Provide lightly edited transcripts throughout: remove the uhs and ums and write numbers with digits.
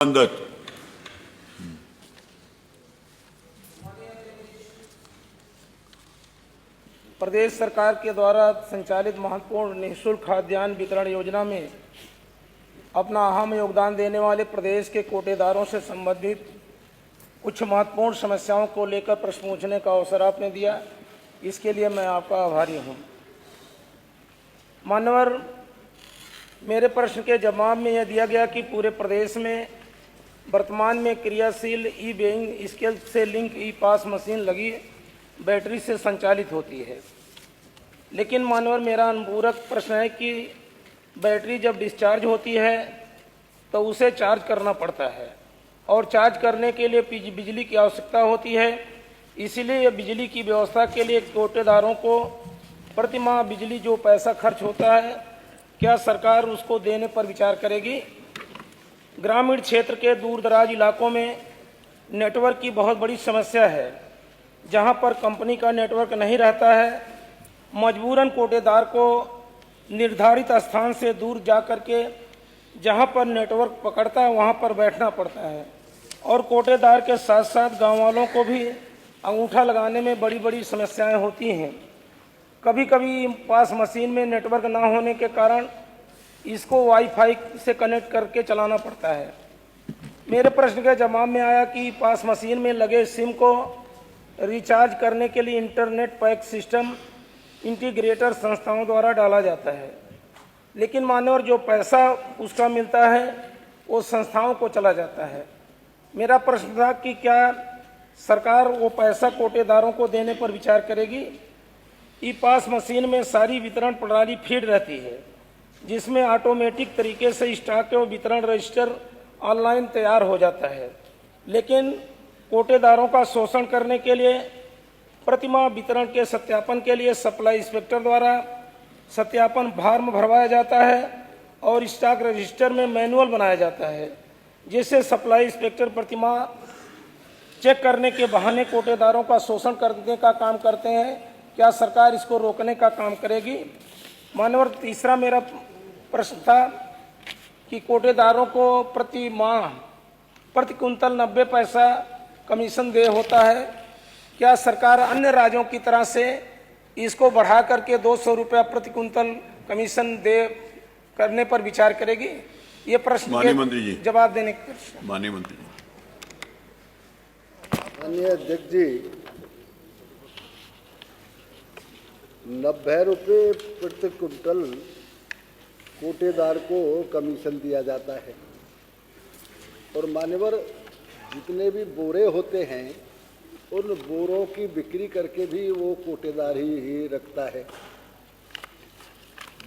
संबंधित प्रदेश सरकार के द्वारा संचालित महत्वपूर्ण निःशुल्क खाद्यान्न वितरण योजना में अपना अहम योगदान देने वाले प्रदेश के कोटेदारों से संबंधित कुछ महत्वपूर्ण समस्याओं को लेकर प्रश्न पूछने का अवसर आपने दिया, इसके लिए मैं आपका आभारी हूं। मान्यवर, मेरे प्रश्न के जवाब में यह दिया गया कि पूरे प्रदेश में वर्तमान में क्रियाशील ई वेइंग स्केल से लिंक ई पास मशीन लगी बैटरी से संचालित होती है। लेकिन मान्यवर, मेरा अनुपूरक प्रश्न है कि बैटरी जब डिस्चार्ज होती है तो उसे चार्ज करना पड़ता है और चार्ज करने के लिए बिजली की आवश्यकता होती है। इसीलिए यह बिजली की व्यवस्था के लिए कोटेदारों को प्रति माह बिजली जो पैसा खर्च होता है, क्या सरकार उसको देने पर विचार करेगी? ग्रामीण क्षेत्र के दूर दराज इलाकों में नेटवर्क की बहुत बड़ी समस्या है। जहां पर कंपनी का नेटवर्क नहीं रहता है, मजबूरन कोटेदार को निर्धारित स्थान से दूर जा कर के जहां पर नेटवर्क पकड़ता है वहां पर बैठना पड़ता है और कोटेदार के साथ साथ गांव वालों को भी अंगूठा लगाने में बड़ी बड़ी समस्याएं होती हैं। कभी कभी पास मशीन में नेटवर्क ना होने के कारण इसको वाईफाई से कनेक्ट करके चलाना पड़ता है। मेरे प्रश्न के जवाब में आया कि पास मशीन में लगे सिम को रिचार्ज करने के लिए इंटरनेट पैक सिस्टम इंटीग्रेटर संस्थाओं द्वारा डाला जाता है, लेकिन मान्यवर जो पैसा उसका मिलता है वो संस्थाओं को चला जाता है। मेरा प्रश्न था कि क्या सरकार वो पैसा कोटेदारों को देने पर विचार करेगी? ई पास मशीन में सारी वितरण प्रणाली फीड रहती है, जिसमें ऑटोमेटिक तरीके से स्टॉक एवं वितरण रजिस्टर ऑनलाइन तैयार हो जाता है। लेकिन कोटेदारों का शोषण करने के लिए प्रतिमाह वितरण के सत्यापन के लिए सप्लाई इंस्पेक्टर द्वारा सत्यापन फॉर्म भरवाया जाता है और स्टॉक रजिस्टर में मैनुअल बनाया जाता है, जिससे सप्लाई इंस्पेक्टर प्रतिमाह चेक करने के बहाने कोटेदारों का शोषण करने का काम करते हैं। क्या सरकार इसको रोकने का काम करेगी? मान्यवर, तीसरा मेरा प्रश्न था कि कोटेदारों को प्रति माह प्रति कुंतल 90 पैसा कमीशन दे होता है। क्या सरकार अन्य राज्यों की तरह से इसको बढ़ा करके 200 रुपया प्रति कुंतल कमीशन दे करने पर विचार करेगी? ये प्रश्न माननीय मंत्री जी जवाब देने के। माननीय मंत्री जी। माननीय अध्यक्ष जी, 90 रुपये प्रति कुंटल कोटेदार को कमीशन दिया जाता है और मान्यवर जितने भी बोरे होते हैं उन बोरों की बिक्री करके भी वो कोटेदार ही रखता है।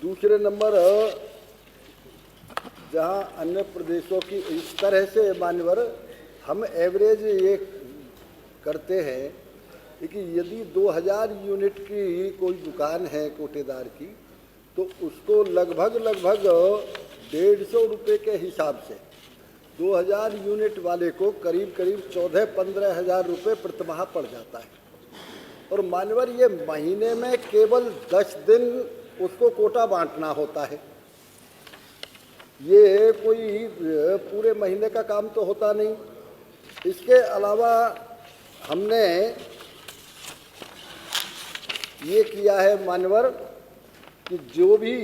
दूसरे नंबर, जहां अन्य प्रदेशों की इस तरह से मान्यवर हम एवरेज ये करते हैं कि यदि 2000 यूनिट की कोई दुकान है कोटेदार की, तो उसको लगभग 150 रुपये के हिसाब से 2000 यूनिट वाले को करीब 14-15 हज़ार रुपये प्रतिमाह पड़ जाता है। और मान्यवर ये महीने में केवल 10 दिन उसको कोटा बांटना होता है। ये कोई पूरे महीने का काम तो होता नहीं। इसके अलावा हमने ये किया है मान्यवर कि जो भी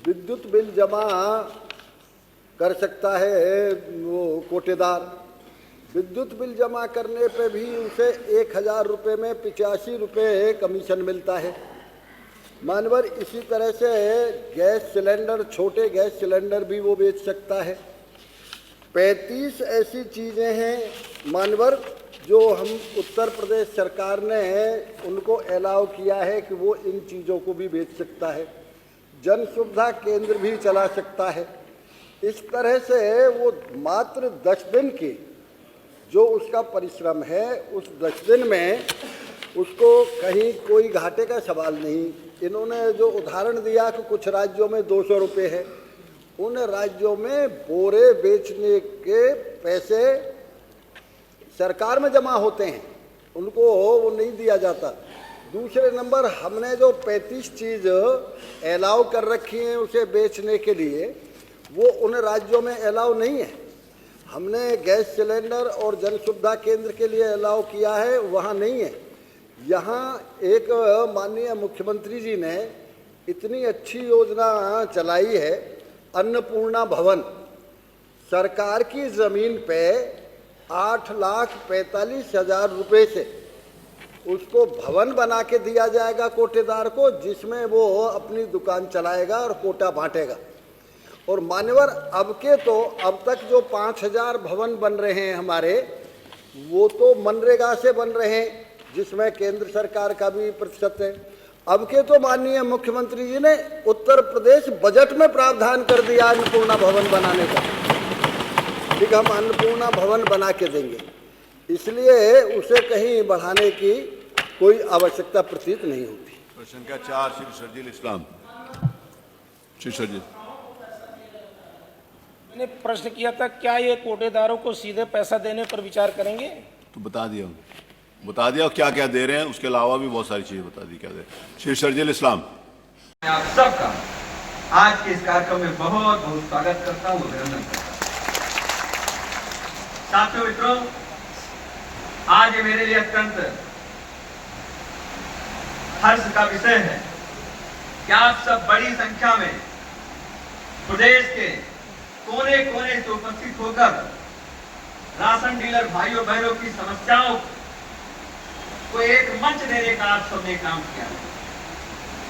विद्युत बिल जमा कर सकता है वो कोटेदार, विद्युत बिल जमा करने पे भी उसे 1000 रुपये में 85 रुपये कमीशन मिलता है। मान्यवर इसी तरह से गैस सिलेंडर, छोटे गैस सिलेंडर भी वो बेच सकता है। 35 ऐसी चीज़ें हैं मान्यवर जो हम उत्तर प्रदेश सरकार ने उनको अलाउ किया है कि वो इन चीज़ों को भी बेच सकता है। जन सुविधा केंद्र भी चला सकता है। इस तरह से वो मात्र 10 दिन की जो उसका परिश्रम है, उस 10 दिन में उसको कहीं कोई घाटे का सवाल नहीं। इन्होंने जो उदाहरण दिया कि कुछ राज्यों में 200 रुपये है, उन राज्यों में बोरे बेचने के पैसे सरकार में जमा होते हैं, उनको वो नहीं दिया जाता। दूसरे नंबर, हमने जो 35 चीज़ अलाउ कर रखी हैं उसे बेचने के लिए, वो उन राज्यों में अलाउ नहीं है। हमने गैस सिलेंडर और जन सुविधा केंद्र के लिए अलाउ किया है, वहाँ नहीं है। यहाँ एक माननीय मुख्यमंत्री जी ने इतनी अच्छी योजना चलाई है, अन्नपूर्णा भवन। सरकार की ज़मीन पे 8,45,000 रुपये से उसको भवन बना के दिया जाएगा कोटेदार को, जिसमें वो अपनी दुकान चलाएगा और कोटा बांटेगा। और मान्यवर अब तक जो 5,000 भवन बन रहे हैं हमारे, वो तो मनरेगा से बन रहे हैं, जिसमें केंद्र सरकार का भी प्रतिशत है। अब के तो माननीय मुख्यमंत्री जी ने उत्तर प्रदेश बजट में प्रावधान कर दिया अन्नपूर्णा भवन बनाने का। ठीक, हम अन्नपूर्णा भवन बना के देंगे, इसलिए उसे कहीं बढ़ाने की कोई आवश्यकता प्रतीत नहीं होती। प्रश्न संख्या 4 श्री शर्जील इस्लाम। श्री शर्जील, मैंने प्रश्न किया था, क्या ये कोटेदारों को सीधे पैसा देने पर विचार करेंगे? तो बता दिया क्या क्या दे रहे हैं, उसके अलावा भी बहुत सारी चीजें बता दी क्या दे रहे हैं। श्री शर्जील इस्लाम। मैं आप सबका आज के इस कार्यक्रम में बहुत बहुत स्वागत करता हूँ, अभिनंदन करता हूँ। साथियों मित्रों, आज ये मेरे लिए अत्यंत हर्ष का विषय है कि आप सब बड़ी संख्या में प्रदेश के कोने कोने से उपस्थित होकर राशन डीलर भाइयों बहनों की समस्याओं को एक मंच देने का आप सबने काम किया।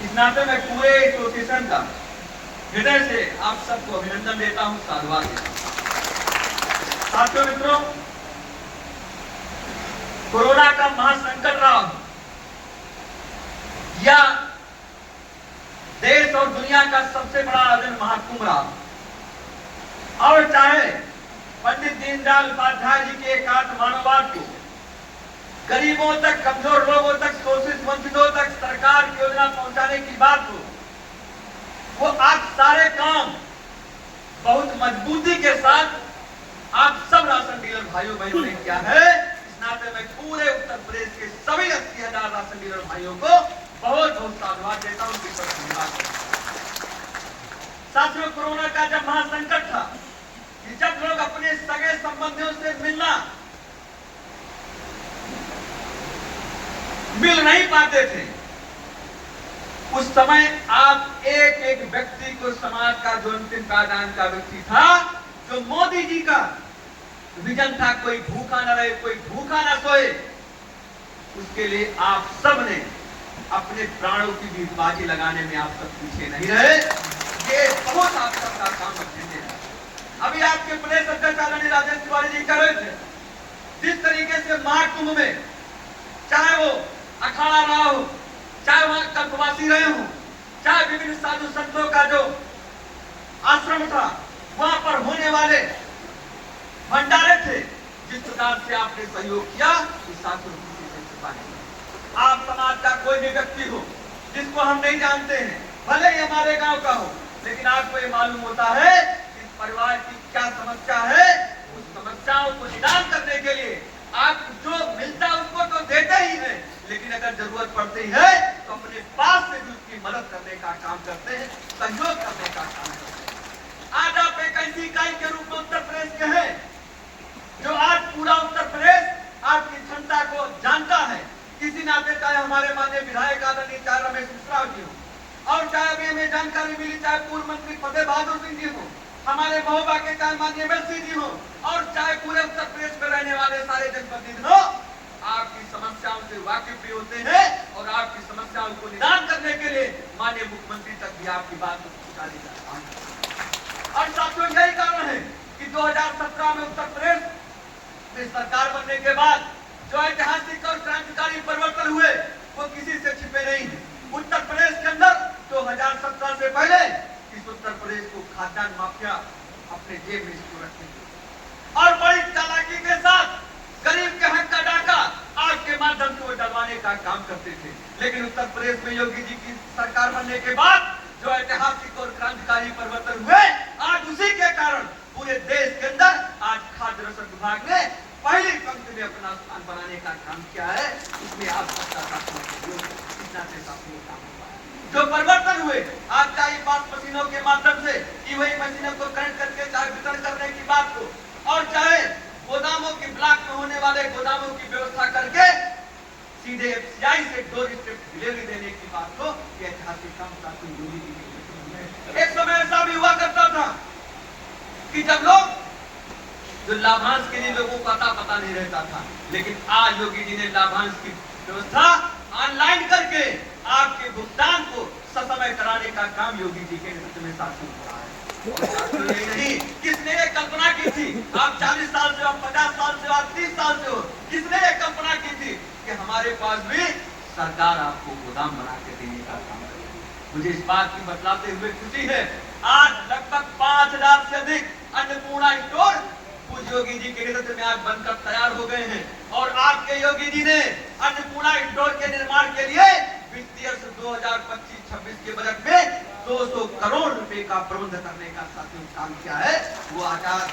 इस नाते मैं पूरे एसोसिएशन का हृदय से आप सबको अभिनंदन देता हूं, साधुवाद देता हूं। साथियों मित्रों, कोरोना का महासंकट रहा या देश और दुनिया का सबसे बड़ा जन महाकुंभ रहा, और चाहे पंडित दीनदयाल उपाध्याय जी के एकात्म मानववाद को गरीबों तक, कमजोर लोगों तक, शोषित वंचितों तक सरकार की योजना पहुंचाने की बात हो, वो आप सारे काम बहुत मजबूती के साथ आप सब राशन डीलर भाइयों बहनों ने किया है। इस नाते मैं पूरे उत्तर प्रदेश के सभी 80,000 राशन डीलर भाइयों को बहुत बहुत साधुवाद देता हूं, उनकी धन्यवाद। साथियों, कोरोना का जब महासंकट था कि जब लोग अपने सगे संबंधियों से मिल नहीं पाते थे, उस समय आप एक एक व्यक्ति को, समाज का जो अंतिम पायदान का व्यक्ति था, जो मोदी जी का विजन था, कोई भूखा न रहे, कोई भूखा न सोए, उसके लिए आप सब ने अपने प्राणों की भी बाजी लगाने में आप सब पीछे नहीं रहे। ये बहुत आप सबका काम है। अभी आपके प्रदेश अध्यक्ष आदरणीय राजेश तिवारी जी कर रहे थे, जिस तरीके से महाकुंभ में चाहे वो अखाड़ा रहा हो, चाहे वहां कल्पवासी रहे हो, चाहे विभिन्न साधु संतों का जो आश्रम था, वहां पर होने वाले भंडारे थे, जिस प्रकार से आपने सहयोग किया, इस साथियों किसी से छुपा नहीं। आप समाज का कोई भी व्यक्ति हो जिसको हम नहीं जानते हैं, भले ही हमारे गांव का हो, लेकिन आपको ये मालूम होता है कि परिवार की क्या समस्या है, उस समस्याओं को निदान करने के लिए आप जो मिलता है उसको तो देते ही हैं, लेकिन अगर जरूरत पड़ती है तो अपने पास से भी उसकी मदद करने का काम करते हैं, सहयोग करने का काम करते हैं। आज आप एक ऐसी इकाई के रूप में उत्तर प्रदेश के हैं, जो आज पूरा उत्तर प्रदेश आपकी क्षमता को जानता है। किसी नाते चाहे हमारे माननीय विधायक आदरणीय चाहे रमेश मिश्रा जी हो, और चाहे अभी हमें जानकारी मिली चाहे पूर्व मंत्री फतेह बहादुर सिंह जी हो, हमारे महोबा के चाहे माननीय एमएलसी जी हो, और चाहे पूरे उत्तर प्रदेश में रहने वाले सारे जनप्रतिनिधि हो, आपकी समस्याओं से वाकिफ भी होते हैं और आपकी समस्याओं को निदान करने के लिए माननीय मुख्यमंत्री तक भी आपकी बात को पहुंचा दी जाती है। और साथियों, यही कारण है कि 2017 में उत्तर प्रदेश में सरकार बनने के बाद जो ऐतिहासिक और क्रांतिकारी परिवर्तन हुए, वो किसी से छिपे नहीं है। उत्तर प्रदेश के अंदर 2017 से पहले इस उत्तर प्रदेश को खाद्यान्न माफिया अपने जेब में इसको रखते थे और बड़ी चालाकी के साथ गरीब के हक का डाका आग के माध्यम से वो डलवाने का काम करते थे। लेकिन उत्तर प्रदेश में योगी जी की सरकार बनने के बाद जो ऐतिहासिक और क्रांतिकारी परिवर्तन हुए, आज उसी के कारण पूरे देश के अंदर आज खाद्य रसद विभाग ने पहली पंक्ति में अपना स्थान बनाने का काम किया है। इसमें आप सबका जो परिवर्तन हुए, आज चाहे पास मशीनों के माध्यम से ईवीआई मशीनों को कनेक्ट करके चाहे वितरण करने की बात हो, और चाहे वाले गोदामों की व्यवस्था करके सीधे एफसीआई से डोर स्टेप डिलीवरी देने की बात को ये ऐतिहासिक काम साथी योगी जी के नेतृत्व में। एक समय ऐसा भी हुआ करता था कि जब लोग जो लाभांश के लिए लोगों को पता नहीं रहता था, लेकिन आज योगी जी ने लाभांश की व्यवस्था ऑनलाइन करके आपके भुगतान को ससमय कराने का काम योगी जी के नेतृत्व में साथी हो रहा है। यही नहीं, किसने ये कल्पना की थी? आप 40 साल से हो, 50 साल से हो, आप 30 साल से हो, किसने ये कल्पना की थी कि हमारे पास भी सरकार आपको गोदाम बना के देने का काम करेगी? मुझे इस बात की बतलाते हुए खुशी है, आज लगभग 5000 से अधिक अन्नपूर्णा स्टोर पूज्य योगी जी के नेतृत्व में आज बनकर तैयार हो गए हैं। और आपके योगी जी ने अन्नपूर्णा स्टोर के निर्माण के लिए वित्तीय वर्ष 2025-26 के बजट में 200 करोड़ रुपए का प्रबंध करने का साथियों काम किया है। वो आजाद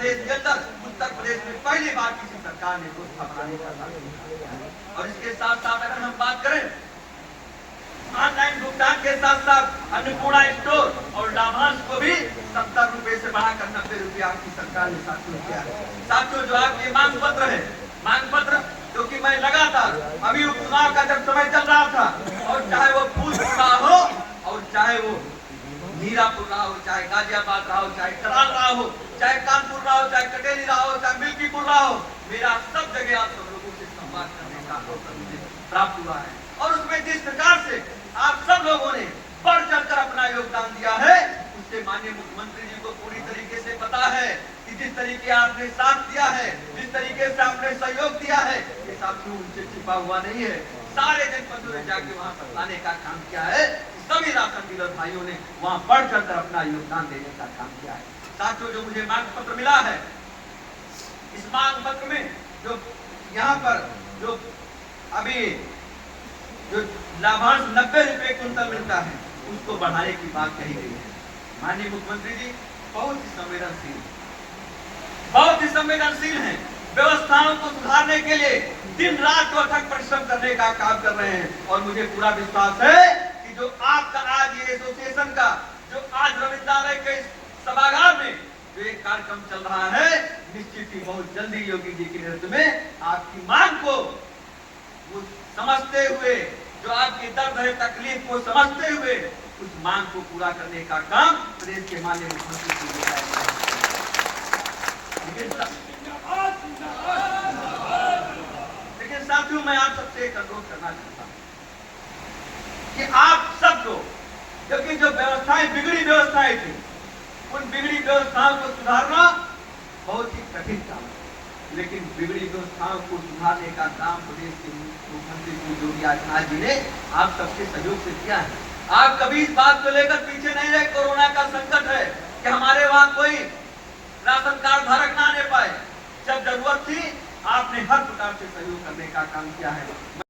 देश के अंदर उत्तर प्रदेश में पहली बार किसी सरकार ने व्यवस्था बनाने का साथ। और इसके साथ साथ अगर हम बात करें ऑनलाइन भुगतान के साथ साथ अन्नपूर्णा स्टोर और लाभांश को भी 70 रुपए से बढ़ाकर 90 रुपया की सरकार ने साथियों किया है। साथियों, जो आपके मांग पत्र है, मांग पत्र जो कि मैं लगातार अभी उपचुनाव का जब समय चल रहा था, और चाहे वो फूलपुर रहा हो, और चाहे वो मीरापुर रहा हो, चाहे गाजियाबाद रहा हो, चाहे कराल रहा हो, चाहे कानपुर रहा हो, चाहे कटेली रहा हो, चाहे मिल्कीपुर रहा हो, मेरा सब जगह आप सब लोगों से संवाद करने का अवसर मुझे प्राप्त हुआ है। और उसमें जिस प्रकार से आप सब लोगों ने बढ़ चढ़कर अपना योगदान दिया है, उससे माननीय मुख्यमंत्री जी को पूरी तरीके से पता है कि जिस तरीके आपने साथ दिया है, जिस तरीके से आपने सहयोग दिया है, ये साथियों उनसे छिपा हुआ नहीं है। सारे जनपदों में जाके वहां सत्ताने का काम किया है। सभी राशन डीलर भाइयों ने वहां बढ़ चढ़कर अपना योगदान देने का काम किया है। साथियों, जो मुझे मांग पत्र मिला है, इस मांग पत्र में जो यहाँ पर जो अभी जो लाभांश 90 रुपए क्विंटल मिलता है, उसको बढ़ाने की बात कही गई है। माननीय मुख्यमंत्री जी बहुत ही संवेदनशील हैं। व्यवस्थाओं को सुधारने के लिए दिन रात अथक परिश्रम करने का काम कर रहे हैं। और मुझे पूरा विश्वास है कि जो आपका आज ये एसोसिएशन का जो आज रविंद्रालय के सभागार में जो एक कार्यक्रम चल रहा है, निश्चित ही बहुत जल्दी योगी जी के नेतृत्व में आपकी मांग को समझते हुए, जो आपकी दर्द है, तकलीफ को समझते हुए उस मांग को पूरा करने का काम प्रदेश के माननीय मुख्यमंत्री जी ने किया है। लेकिन साथियों, मैं आप सबसे एक अनुरोध करना चाहता हूं कि आप सब लोग, क्योंकि जो व्यवस्थाएं बिगड़ी व्यवस्थाएं थी, उन बिगड़ी व्यवस्थाओं को सुधारना बहुत ही कठिन काम है। लेकिन बिगड़ी व्यवस्थाओं को सुधारने का काम प्रदेश के मुख्यमंत्री योगी आदित्यनाथ जी ने आप सबके सहयोग से किया है। आप कभी इस बात को लेकर पीछे नहीं रहे। कोरोना का संकट है कि हमारे वहां कोई राशन कार्ड धारक ना आने पाए। जब जरूरत थी, आपने हर प्रकार से सहयोग करने का काम किया है।